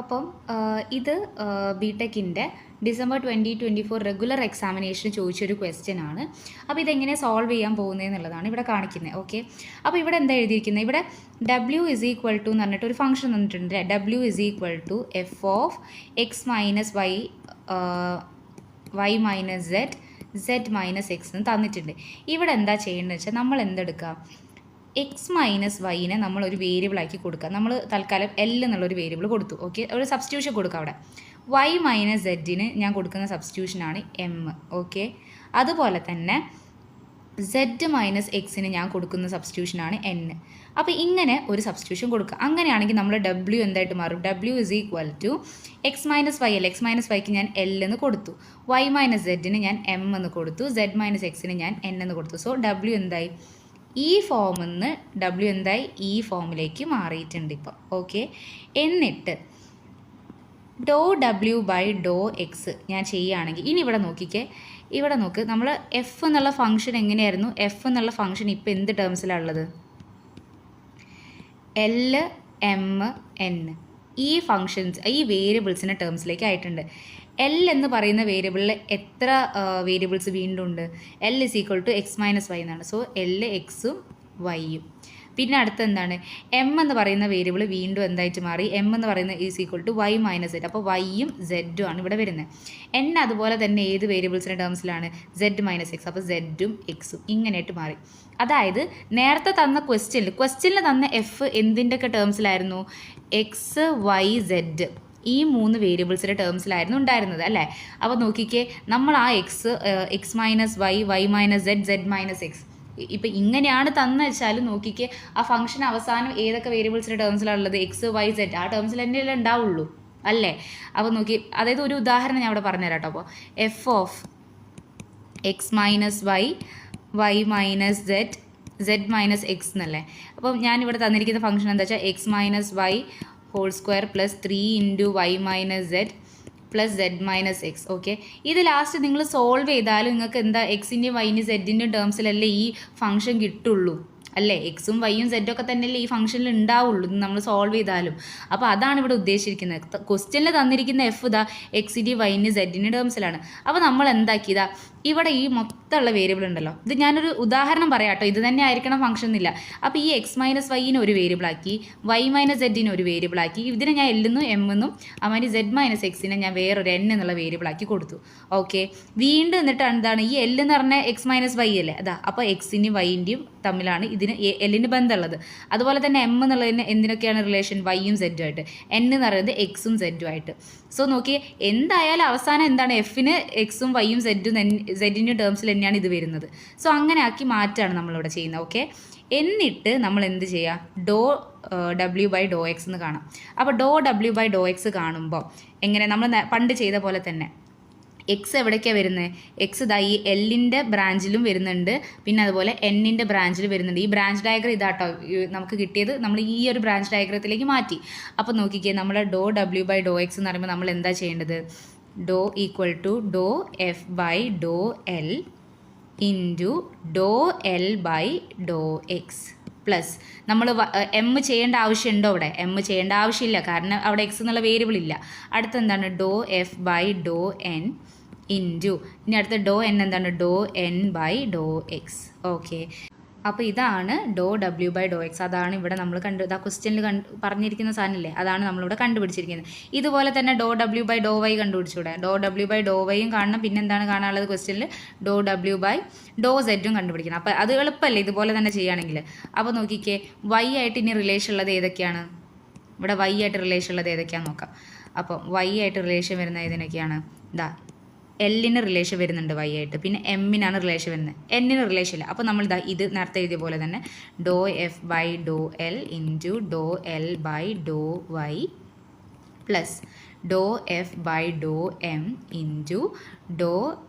അപ്പം ഇത് ബിടെക്കിൻ്റെ December 2024 regular എക്സാമിനേഷന് ചോദിച്ചൊരു ക്വസ്റ്റ്യൻ ആണ്. അപ്പോൾ ഇതെങ്ങനെ സോൾവ് ചെയ്യാൻ പോകുന്നതെന്നുള്ളതാണ് ഇവിടെ കാണിക്കുന്നത്. ഓക്കെ, അപ്പോൾ ഇവിടെ എന്താ എഴുതിയിരിക്കുന്നത്? ഇവിടെ W ഇസ് ഈക്വൽ ടു എന്ന് പറഞ്ഞിട്ട് ഒരു ഫംഗ്ഷൻ തന്നിട്ടുണ്ട്. W is equal to F of X minus Y Y minus Z Z minus X എന്ന് തന്നിട്ടുണ്ട്. ഇവിടെ എന്താ ചെയ്യേണ്ടത് വെച്ചാൽ നമ്മൾ എന്തെടുക്കുക, എക്സ് മൈനസ് വൈനെ നമ്മളൊരു വേരിയബിളാക്കി കൊടുക്കുക. നമ്മൾ തൽക്കാലം എൽ എന്നുള്ളൊരു വേരിയബിൾ കൊടുത്തു. ഓക്കെ, ഒരു സബ്സ്റ്റിറ്റ്യൂഷൻ കൊടുക്കുക അവിടെ. വൈ മൈനസ് സെഡിന് ഞാൻ കൊടുക്കുന്ന സബ്സ്റ്റിറ്റ്യൂഷനാണ് എം. ഓക്കെ, അതുപോലെ തന്നെ സെഡ് മൈനസ് എക്സിന് ഞാൻ കൊടുക്കുന്ന സബ്സ്റ്റിറ്റ്യൂഷനാണ് എൻ. അപ്പോൾ ഇങ്ങനെ ഒരു സബ്സ്റ്റിറ്റ്യൂഷൻ കൊടുക്കുക. അങ്ങനെയാണെങ്കിൽ നമ്മൾ ഡബ്ല്യു എന്തായിട്ട് മാറും? W is equal to X minus Y അല്ല, എക്സ് മൈനസ് വൈക്ക് ഞാൻ എൽ എന്ന് കൊടുത്തു, വൈ മൈനസ് സെഡിന് ഞാൻ എം എന്ന് കൊടുത്തു, സെഡ് മൈനസ് എക്സിന് ഞാൻ എൻ എന്ന് കൊടുത്തു. സോ ഡബ്ല്യു എന്തായി? ഈ ഫോമിൽ നിന്ന് ഡബ്ല്യു എന്തായി? ഈ ഫോമിലേക്ക് മാറിയിട്ടുണ്ട് ഇപ്പം. ഓക്കെ, എന്നിട്ട് ഡോ ഡബ്ല്യു ബൈ ഡോ എക്സ് ഞാൻ ചെയ്യുകയാണെങ്കിൽ ഇനി ഇവിടെ നോക്കിക്കേ, ഇവിടെ നോക്ക്, നമ്മൾ എഫ് എന്നുള്ള ഫംഗ്ഷൻ എങ്ങനെയായിരുന്നു? എഫ് എന്നുള്ള ഫംഗ്ഷൻ ഇപ്പോൾ എന്ത് ടേംസിലാണ് ഉള്ളത്? എൽ എം എൻ ഈ ഫങ്ഷൻസ് ഈ വേരിയബിൾസിൻ്റെ ടേംസിലേക്ക് ആയിട്ടുണ്ട്. എൽ എന്ന് പറയുന്ന വേരിയബിളിൽ എത്ര വേരിയബിൾസ് വീണ്ടും ഉണ്ട്? L is equal to X minus Y എന്നാണ്. സോ എൽ എക്സും വൈയും. പിന്നെ അടുത്ത് എന്താണ്? എം എന്ന് പറയുന്ന വേരിയബിൾ വീണ്ടും എന്തായിട്ട് മാറി? എം എന്ന് പറയുന്ന is equal to Y minus Z. അപ്പോൾ വൈയും സെഡും ആണ് ഇവിടെ വരുന്നത്. എൻ അതുപോലെ തന്നെ ഏത് വേരിയബിൾസിൻ്റെ ടേംസിലാണ്? Z minus X. അപ്പോൾ സെഡും എക്സും ഇങ്ങനെയായിട്ട് മാറി. അതായത് നേരത്തെ തന്ന ക്വസ്റ്റ്യനിൽ തന്ന എഫ് എന്തിൻ്റെയൊക്കെ ടേംസിലായിരുന്നു? എക്സ് വൈ സെഡ് ഈ മൂന്ന് വേരിയബിൾസിൻ്റെ ടേംസിലായിരുന്നു ഉണ്ടായിരുന്നത് അല്ലേ? അപ്പോൾ നോക്കിക്കേ, നമ്മൾ ആ x minus Y Y minus Z Z minus x ഇപ്പം ഇങ്ങനെയാണ് തന്നു വെച്ചാലും നോക്കിക്കേ, ആ ഫംഗ്ഷൻ അവസാനം ഏതൊക്കെ വേരിയബിൾസിൻ്റെ ടേംസിലാണുള്ളത്? എക്സ് വൈ സെഡ് ആ ടേംസിൽ തന്നെയല്ലേ ഉണ്ടാവുള്ളൂ അല്ലേ? അപ്പോൾ നോക്കി, അതായത് ഒരു ഉദാഹരണം ഞാൻ ഇവിടെ പറഞ്ഞുതരാം കേട്ടോ. അപ്പോൾ f of X minus Y Y minus Z Z minus x എന്നല്ലേ. അപ്പം ഞാനിവിടെ തന്നിരിക്കുന്ന ഫംഗ്ഷൻ എന്താ വെച്ചാൽ x minus y whole square plus 3 into y minus z plus z minus x. Okay, ഇത് ലാസ്റ്റ് നിങ്ങൾ സോൾവ് ചെയ്താലും നിങ്ങൾക്ക് എന്താ എക്സിൻ്റെയും വൈൻ്റെയും സെഡിൻ്റെയും ടേംസിലല്ലേ ഈ ഫംഗ്ഷൻ കിട്ടുള്ളൂ അല്ലേ? എക്സും വൈയും സെഡും ഒക്കെ തന്നെയല്ലേ ഈ ഫംഗ്ഷനിൽ ഉണ്ടാവുള്ളൂ നമ്മൾ സോൾവ് ചെയ്താലും. അപ്പോൾ അതാണ് ഇവിടെ ഉദ്ദേശിച്ചിരിക്കുന്നത്. ക്വസ്റ്റ്യനിൽ തന്നിരിക്കുന്ന എഫ് ഇതാ എക്സിൻ്റെയും വൈൻ്റെയും സെഡിൻ്റെ ടേംസിലാണ്. അപ്പോൾ നമ്മൾ എന്താക്കിയതാ, ഇവിടെ ഈ മൊത്തമുള്ള വേരിയബിൾ ഉണ്ടല്ലോ, ഇത് ഞാനൊരു ഉദാഹരണം പറയാം കേട്ടോ, ഇത് തന്നെ ആയിരിക്കണം ഫംഗ്ഷൻ എന്നില്ല. അപ്പോൾ ഈ എക്സ് മൈനസ് വൈനെ ഒരു വേരിയബിളാക്കി, വൈ മൈനസ് സെഡിനെ ഒരു വേരിയബിളാക്കി, ഇതിനെ ഞാൻ എല്ലെന്നും എമ്മെന്നും അമാതിരി സെഡ് മൈനസ് എക്സിനെ ഞാൻ വേറൊരു എൻ എന്നുള്ള വേരിയബിളാക്കി കൊടുത്തു. ഓക്കെ, വീണ്ടും എന്നിട്ട് എന്താണ് ഈ എൽ എന്ന് പറഞ്ഞാൽ എക്സ് മൈനസ് വൈ അല്ലേ? അതാ, അപ്പോൾ എക്സിൻ്റെയും വൈൻ്റെയും തമ്മിലാണ് ഇതിന് എല്ലിന് ബന്ധമുള്ളത്. അതുപോലെ തന്നെ എം എന്നുള്ളതിന് എന്തിനൊക്കെയാണ് റിലേഷൻ? വൈയും സെഡും ആയിട്ട്. എൻ എന്ന് പറയുന്നത് എക്സും സെഡും ആയിട്ട്. സോ നോക്കിയേ, എന്തായാലും അവസാനം എന്താണ്? എഫിന് എക്സും വൈയും സെഡിൻ്റെ ടേംസിൽ തന്നെയാണ് ഇത് വരുന്നത്. സോ അങ്ങനെ ആക്കി മാറ്റാണ് നമ്മളിവിടെ ചെയ്യുന്നത്. ഓക്കെ, എന്നിട്ട് നമ്മൾ എന്ത് ചെയ്യുക? ഡോ ഡബ്ല്യു ബൈ ഡോ എക്സ് എന്ന് കാണാം. അപ്പോൾ ഡോ ഡബ്ല്യു ബൈ ഡോ എക്സ് കാണുമ്പോൾ എങ്ങനെ? നമ്മൾ പണ്ട് ചെയ്ത പോലെ തന്നെ എക്സ് എവിടേക്കാണ് വരുന്നത്? എക്സ് ഇതാ ഈ എല്ലിൻ്റെ ബ്രാഞ്ചിലും വരുന്നുണ്ട്, പിന്നെ അതുപോലെ എന്നിൻ്റെ ബ്രാഞ്ചിൽ വരുന്നുണ്ട്. ഈ ബ്രാഞ്ച് ഡയഗ്രം ഇതാട്ടോ നമുക്ക് കിട്ടിയത്. നമ്മൾ ഈ ഒരു ബ്രാഞ്ച് ഡയഗ്രത്തിലേക്ക് മാറ്റി. അപ്പോൾ നോക്കിക്കേ, നമ്മൾ ഡോ ഡബ്ല്യു ബൈ ഡോ എക്സ് എന്ന് പറയുമ്പോൾ നമ്മൾ എന്താ ചെയ്യേണ്ടത്? ഡോ ഈക്വൽ ടു ഡോ എഫ് ബൈ ഡോ എൽ ഇൻറ്റു ഡോ എൽ ബൈ ഡോ എക്സ് പ്ലസ് നമ്മൾ എം ചെയ്യേണ്ട ആവശ്യമുണ്ടോ? അവിടെ എം ചെയ്യേണ്ട ആവശ്യമില്ല, കാരണം അവിടെ എക്സ് എന്നുള്ള വേരിയബിൾ ഇല്ല. അടുത്തെന്താണ്? ഡോ എഫ് ബൈ ഡോ എൻ ഇൻറ്റു, ഇനി അടുത്ത ഡോ എൻ എന്താണ്? ഡോ എൻ ബൈ ഡോ എക്സ്. ഓക്കെ, അപ്പോൾ ഇതാണ് ഡോ ഡബ്ല്യു ബൈ ഡോ എക്സ്. അതാണ് ഇവിടെ നമ്മൾ ആ ക്വസ്റ്റ്യനിൽ പറഞ്ഞിരിക്കുന്ന സാധനമില്ലേ, അതാണ് നമ്മളിവിടെ കണ്ടുപിടിച്ചിരിക്കുന്നത്. ഇതുപോലെ തന്നെ ഡോ ഡബ്ല്യു ബൈ ഡോ വൈ കണ്ടുപിടിച്ചൂടെ? ഡോ ഡബ്ല്യു ബൈ ഡോ വൈയും കാണണം, പിന്നെ എന്താണ് കാണാനുള്ളത് ക്വസ്റ്റ്യനിൽ? ഡോ ഡബ്ല്യു ബൈ ഡോ സെഡും കണ്ടുപിടിക്കണം. അപ്പോൾ അത് എളുപ്പമല്ലേ ഇതുപോലെ തന്നെ ചെയ്യുകയാണെങ്കിൽ? അപ്പോൾ നോക്കിക്കേ, വൈ ആയിട്ട് ഇനി റിലേഷൻ ഉള്ളത് ഏതൊക്കെയാണ്? ഇവിടെ വൈ ആയിട്ട് റിലേഷൻ ഉള്ളത് ഏതൊക്കെയാണെന്ന് നോക്കാം. അപ്പോൾ വൈ ആയിട്ട് റിലേഷൻ വരുന്ന ഏതിനൊക്കെയാണ്? ഇതാ എല്ലിന് റിലേഷൻ വരുന്നുണ്ട് വൈ ആയിട്ട്, പിന്നെ എമ്മിനാണ് റിലേഷൻ വരുന്നത്, എന്നിന് റിലേഷൻ ഇല്ല. അപ്പോൾ നമ്മൾ ഇത് നേരത്തെ എഴുതിയ പോലെ തന്നെ ഡോ എഫ് ബൈ ഡോ എൽ ഇൻറ്റു ഡോ എൽ ബൈ ഡോ വൈ പ്ലസ് ഡോ എഫ് ബൈ ഡോ എം ഇൻറ്റു ഡോ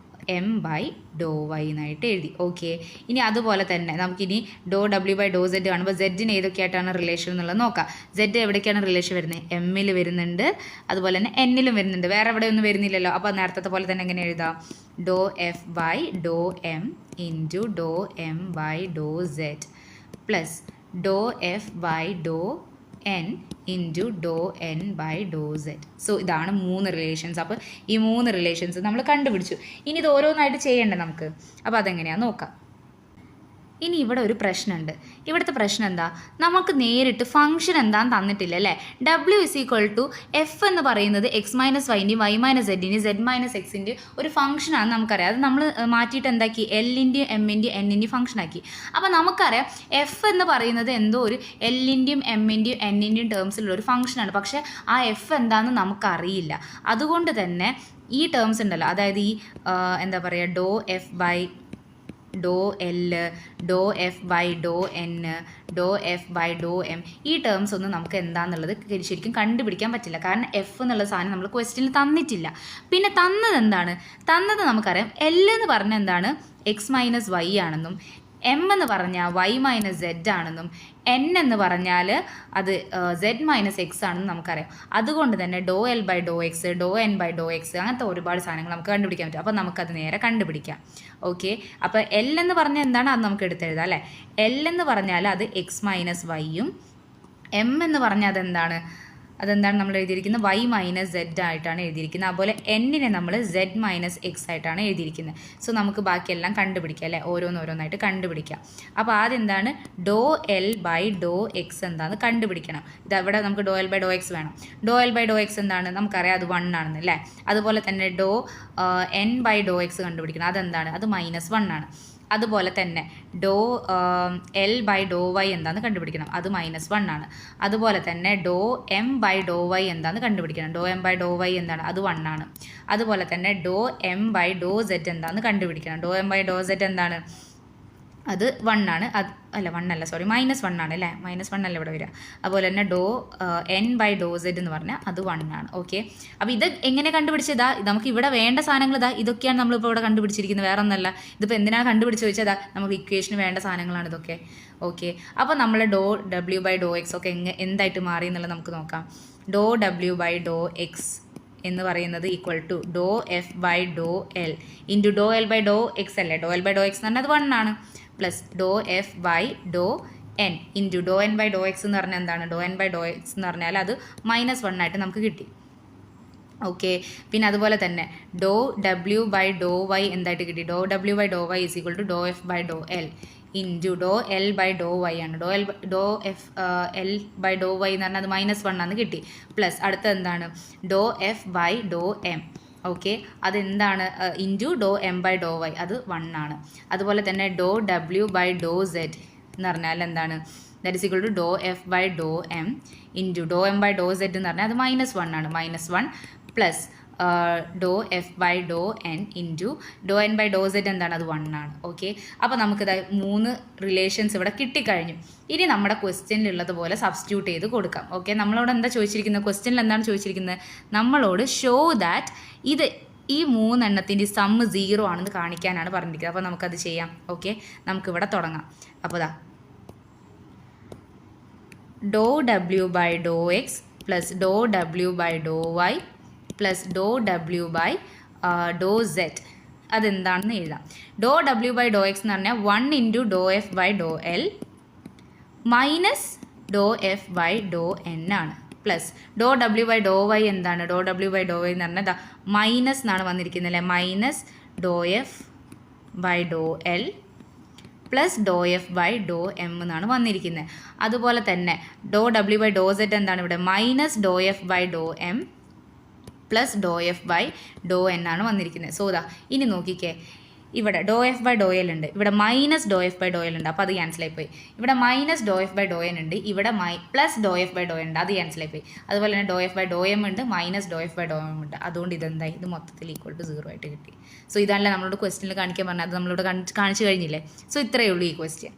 എം ബൈ ഡോ വൈ എന്നായിട്ട് എഴുതി. ഓക്കെ, ഇനി അതുപോലെ തന്നെ നമുക്കിനി ഡോ ഡബ്ല്യു ബൈ ഡോ സെഡ് കാണുമ്പോൾ സെഡിന് ഏതൊക്കെയായിട്ടാണ് റിലേഷൻ എന്നുള്ളത് നോക്കാം. സെഡ് എവിടേക്കാണ് റിലേഷൻ വരുന്നത്? എമ്മിൽ വരുന്നുണ്ട്, അതുപോലെ തന്നെ എന്നിലും വരുന്നുണ്ട്, വേറെ എവിടെ ഒന്നും വരുന്നില്ലല്ലോ. അപ്പോൾ നേരത്തെ പോലെ തന്നെ എങ്ങനെ എഴുതാം? ഡോ എഫ് ബൈ ഡോ എം ഇൻറ്റു ഡോ എം ബൈ ഡോ സെഡ് പ്ലസ് ഡോ എഫ് ബൈ ഡോ എൻ ഇൻറ്റു ഡോ എൻ ബൈ ഡോ സെറ്റ്. സോ ഇതാണ് 3 റിലേഷൻസ്. അപ്പോൾ ഈ 3 റിലേഷൻസ് നമ്മൾ കണ്ടുപിടിച്ചു. ഇനി ഇത് ഓരോന്നായിട്ട് ചെയ്യണ്ടേ നമുക്ക്. അപ്പോൾ അതെങ്ങനെയാണെന്ന് നോക്കാം. ഇനി ഇവിടെ ഒരു പ്രശ്നമുണ്ട്. ഇവിടുത്തെ പ്രശ്നം എന്താ, നമുക്ക് നേരിട്ട് ഫംഗ്ഷൻ എന്താണെന്ന് തന്നിട്ടില്ല അല്ലേ. W is equal to F എന്ന് പറയുന്നത് എക്സ് മൈനസ് വൈൻ്റെയും വൈ മൈനസ് സെഡിൻ്റെയും സെഡ് മൈനസ് എക്സിൻ്റെ ഒരു ഫംഗ്ഷനാണെന്ന് നമുക്കറിയാം. അത് നമ്മൾ മാറ്റിയിട്ട് എന്താക്കി, എല്ലിൻ്റെയും എമ്മിൻ്റെയും എന്നിൻ്റെയും ഫംഗ്ഷനാക്കി. അപ്പോൾ നമുക്കറിയാം എഫ് എന്ന് പറയുന്നത് എന്തോ ഒരു എല്ലിൻ്റെയും എമ്മിൻ്റെയും എന്നിൻ്റെയും ടേംസിലുള്ള ഒരു ഫംഗ്ഷനാണ്. പക്ഷേ ആ എഫ് എന്താണെന്ന് നമുക്കറിയില്ല. അതുകൊണ്ട് തന്നെ ഈ ടേംസ് ഉണ്ടല്ലോ, അതായത് ഈ എന്താ പറയുക, ഡോ എഫ് ബൈ ഡോ എൽ, ഡോ എഫ് ബൈ ഡോ എൻ, ഡോ എഫ് ബൈ ഡോ എം, ഈ ടേംസ് ഒന്നും നമുക്ക് എന്താണെന്നുള്ളത് ശരിക്കും കണ്ടുപിടിക്കാൻ പറ്റില്ല. കാരണം എഫ് എന്നുള്ള സാധനം നമ്മൾ ക്വസ്റ്റ്യനിൽ തന്നിട്ടില്ല. പിന്നെ തന്നത് എന്താണ്, തന്നത് നമുക്കറിയാം എൽ എന്ന് പറഞ്ഞാൽ എന്താണ്, എക്സ് മൈനസ് വൈ ആണെന്നും എം എന്ന് പറഞ്ഞാൽ വൈ മൈനസ് സെഡ് ആണെന്നും എൻ എന്ന് പറഞ്ഞാൽ അത് സെഡ് മൈനസ് എക്സ് ആണെന്നും നമുക്കറിയാം. അതുകൊണ്ട് തന്നെ ഡോ എൽ ബൈ ഡോ എക്സ്, ഡോ എൻ ബൈ ഡോ എക്സ്, അങ്ങനത്തെ ഒരുപാട് സാധനങ്ങൾ നമുക്ക് കണ്ടുപിടിക്കാൻ പറ്റും. അപ്പോൾ നമുക്കത് നേരെ കണ്ടുപിടിക്കാം. ഓക്കെ, അപ്പോൾ എൽ എന്ന് പറഞ്ഞാൽ എന്താണ്, അത് നമുക്ക് എടുത്തെഴുതാം അല്ലേ. എൽ എന്ന് പറഞ്ഞാൽ അത് എക്സ് മൈനസ് വൈയും, എം എന്ന് പറഞ്ഞാൽ അതെന്താണ് നമ്മൾ എഴുതിയിരിക്കുന്നത്, വൈ മൈനസ് സെഡ് ആയിട്ടാണ് എഴുതിയിരിക്കുന്നത്. അതുപോലെ എന്നിനെ നമ്മൾ സെഡ് മൈനസ് എക്സ് ആയിട്ടാണ് എഴുതിയിരിക്കുന്നത്. സോ നമുക്ക് ബാക്കിയെല്ലാം കണ്ടുപിടിക്കാം അല്ലേ, ഓരോന്നോരോന്നായിട്ട് കണ്ടുപിടിക്കാം. അപ്പോൾ ആദ്യം എന്താണ്, ഡോ എൽ ബൈ ഡോ എക്സ് എന്താണെന്ന് കണ്ടുപിടിക്കണം. ഇതവിടെ നമുക്ക് ഡോ എൽ ബൈ ഡോ എക്സ് വേണം. ഡോ എൽ ബൈ ഡോ എക്സ് എന്താണ് നമുക്കറിയാം, അത് 1 ആണെന്ന് അല്ലേ. അതുപോലെ തന്നെ ഡോ എൻ ബൈ ഡോ എക്സ് കണ്ടുപിടിക്കണം. അതെന്താണ്, അത് -1 ആണ്. അതുപോലെ തന്നെ ഡോ എൽ ബൈ ഡോ വൈ എന്താണെന്ന് കണ്ടുപിടിക്കണം, അത് -1 ആണ്. അതുപോലെ തന്നെ ഡോ എം ബൈ ഡോ വൈ എന്താണെന്ന് കണ്ടുപിടിക്കണം. ഡോ എം ബൈ ഡോ വൈ എന്താണ്, അത് 1 ആണ്. അതുപോലെ തന്നെ ഡോ എം ബൈ ഡോ സെഡ് എന്താണെന്ന് കണ്ടുപിടിക്കണം. ഡോ എം ബൈ ഡോ സെഡ് എന്താണ്, അത് 1 ആണ്. അത് അല്ല 1 അല്ല, സോറി, -1 ആണ് അല്ലേ. -1 അല്ല ഇവിടെ വരിക. അതുപോലെ തന്നെ ഡോ എൻ ബൈ ഡോ സെഡ് എന്ന് പറഞ്ഞാൽ അത് 1 ആണ്. ഓക്കെ, അപ്പോൾ ഇത് എങ്ങനെ കണ്ടുപിടിച്ചതാ, നമുക്ക് ഇവിടെ വേണ്ട സാധനങ്ങൾ ഇതാ ഇതൊക്കെയാണ് നമ്മളിപ്പോൾ ഇവിടെ കണ്ടുപിടിച്ചിരിക്കുന്നത്, വേറെ ഒന്നല്ല. ഇതിപ്പോൾ എന്തിനാണ് കണ്ടുപിടിച്ച് ചോദിച്ചതാ, നമുക്ക് ഇക്വേഷന് വേണ്ട സാധനങ്ങളാണ് ഇതൊക്കെ. ഓക്കെ, അപ്പോൾ നമ്മൾ ഡോ ഡബ്ല്യു ബൈ ഡോ എക്സ് ഒക്കെ എന്തായിട്ട് മാറി എന്നുള്ളത് നമുക്ക് നോക്കാം. ഡോ ഡബ്ല്യു ബൈ ഡോ എക്സ് എന്ന് പറയുന്നത് ഈക്വൽ ടു ഡോ എഫ് ബൈ ഡോ എൽ ഇൻറ്റു ഡോ എൽ ബൈ ഡോ എക്സ് അല്ലേ. ഡോ എൽ ബൈ ഡോ എക്സ് എന്ന് പറഞ്ഞാൽ അത് 1 ആണ്, പ്ലസ് ഡോ എഫ് ബൈ ഡോ എൻ ഇൻറ്റു ഡോ എൻ ബൈ ഡോ എക്സ് എന്ന് പറഞ്ഞാൽ എന്താണ്, ഡോ എൻ ബൈ ഡോ എക്സ് എന്ന് പറഞ്ഞാൽ അത് -1 ആയിട്ട് നമുക്ക് കിട്ടി. ഓക്കെ, പിന്നെ അതുപോലെ തന്നെ ഡോ ഡബ്ല്യു ബൈ ഡോ വൈ എന്തായിട്ട് കിട്ടി, ഡോ ഡബ്ല്യു ബൈ ഡോ വൈ ഈസ് ഈക്വൽ ടു ഡോ എഫ് ബൈ ഡോ എൽ ഇൻറ്റു ഡോ എൽ ബൈ ഡോ വൈ ആണ്. ഡോ എഫ് എൽ ബൈ ഡോ വൈ എന്ന് പറഞ്ഞാൽ അത് -1 ആണെന്ന് കിട്ടി. പ്ലസ് അടുത്ത എന്താണ്, ഡോ എഫ് ബൈ ഡോ എം. ഓക്കെ, അതെന്താണ്, ഇൻറ്റു ഡോ എം ബൈ ഡോ വൈ, അത് 1 ആണ്. അതുപോലെ തന്നെ ഡോ ഡബ്ല്യു ബൈ ഡോ സെഡ് എന്ന് പറഞ്ഞാൽ എന്താണ്, ദാറ്റ് ഈസ് ഈക്വൽ ടു ഡോ എഫ് ബൈ ഡോ എം ഇൻറ്റു ഡോ എം ബൈ ഡോ സെഡ് എന്ന് പറഞ്ഞാൽ അത് -1 ആണ്. -1 പ്ലസ് ഡോ എഫ് ബൈ ഡോ എൻ ഇൻറ്റു ഡോ എൻ ബൈ ഡോ സെഡ് എന്താണ്, അത് 1 ആണ്. ഓക്കെ, അപ്പോൾ നമുക്കിത് 3 റിലേഷൻസ് ഇവിടെ കിട്ടിക്കഴിഞ്ഞു. ഇനി നമ്മുടെ ക്വസ്റ്റ്യനിലുള്ളത് പോലെ സബ്സ്റ്റിറ്റ്യൂട്ട് ചെയ്ത് കൊടുക്കാം. ഓക്കെ, നമ്മളോട് എന്താ ചോദിച്ചിരിക്കുന്നത്, ക്വസ്റ്റ്യനിൽ എന്താണ് ചോദിച്ചിരിക്കുന്നത്, നമ്മളോട് ഷോ ദാറ്റ് ഈ 3 എണ്ണത്തിൻ്റെ സമ്മ് 0 ആണെന്ന് കാണിക്കാനാണ് പറഞ്ഞിരിക്കുന്നത്. അപ്പോൾ നമുക്കത് ചെയ്യാം. ഓക്കെ, നമുക്കിവിടെ തുടങ്ങാം. അപ്പോൾ ഇതാ ഡോ ഡബ്ല്യു ബൈ ഡോ എക്സ് പ്ലസ് ഡോ ഡബ്ല്യു ബൈ ഡോ വൈ പ്ലസ് ഡോ ഡബ്ല്യു ബൈ ഡോ സെഡ് അതെന്താണെന്ന് എഴുതാം. ഡോ ഡബ്ല്യു ബൈ ഡോ എക്സ് എന്ന് പറഞ്ഞാൽ 1 ഇൻറ്റു ഡോ എഫ് ബൈ ഡോ എൽ മൈനസ് ഡോ എഫ് ബൈ ഡോ എൻ ആണ്. പ്ലസ് ഡോ ഡബ്ല്യു ബൈ ഡോ വൈ എന്താണ്, ഡോ ഡബ്ല്യു ബൈ ഡോ വൈ എന്ന് പറഞ്ഞാൽ മൈനസ് എന്നാണ് വന്നിരിക്കുന്നത് അല്ലേ, മൈനസ് ഡോ എഫ് ബൈ ഡോ എൽ പ്ലസ് ഡോ എഫ് ബൈ ഡോ എം എന്നാണ് വന്നിരിക്കുന്നത്. അതുപോലെ തന്നെ ഡോ ഡബ്ല്യു ബൈ ഡോ സെഡ് എന്താണ് ഇവിടെ, മൈനസ് ഡോ എഫ് ബൈ ഡോ എം പ്ലസ് ഡോ എഫ് ബൈ ഡോ എൻ ആണ് വന്നിരിക്കുന്നത്. സോ ഇതാ ഇനി നോക്കിക്കേ, ഇവിടെ ഡോ എഫ് ബൈ ഡോ എൽ ഉണ്ട്, ഇവിടെ മൈനസ് ഡോ എഫ് ബൈ ഡോ എൽ ഉണ്ട്, അപ്പോൾ അത് ക്യാൻസലായി പോയി. ഇവിടെ മൈനസ് ഡോ എഫ് ബൈ ഡോ എൻ ഉണ്ട്, ഇവിടെ പ്ലസ് ഡോ എഫ് ബൈ ഡോ എൻ ഉണ്ട്, അത് ക്യാൻസലായി പോയി. അതുപോലെ തന്നെ ഡോ എഫ് ബൈ ഡോ എം ഉണ്ട്, മൈനസ് ഡോ എഫ് ബൈ ഡോ എം ഉണ്ട്. അതുകൊണ്ട് ഇതെന്തായി, ഇത് മൊത്തത്തിൽ ഈക്വൽ ടു 0 ആയിട്ട് കിട്ടി. സോ ഇതല്ല നമ്മളോട് ക്വസ്റ്റ്യനിൽ കാണിക്കാൻ പറഞ്ഞാൽ അത് നമ്മളോട് കാണിച്ചു കഴിഞ്ഞില്ലേ. സോ ഇത്രയേ ഉള്ളൂ ഈ ക്വസ്റ്റ്യൻ.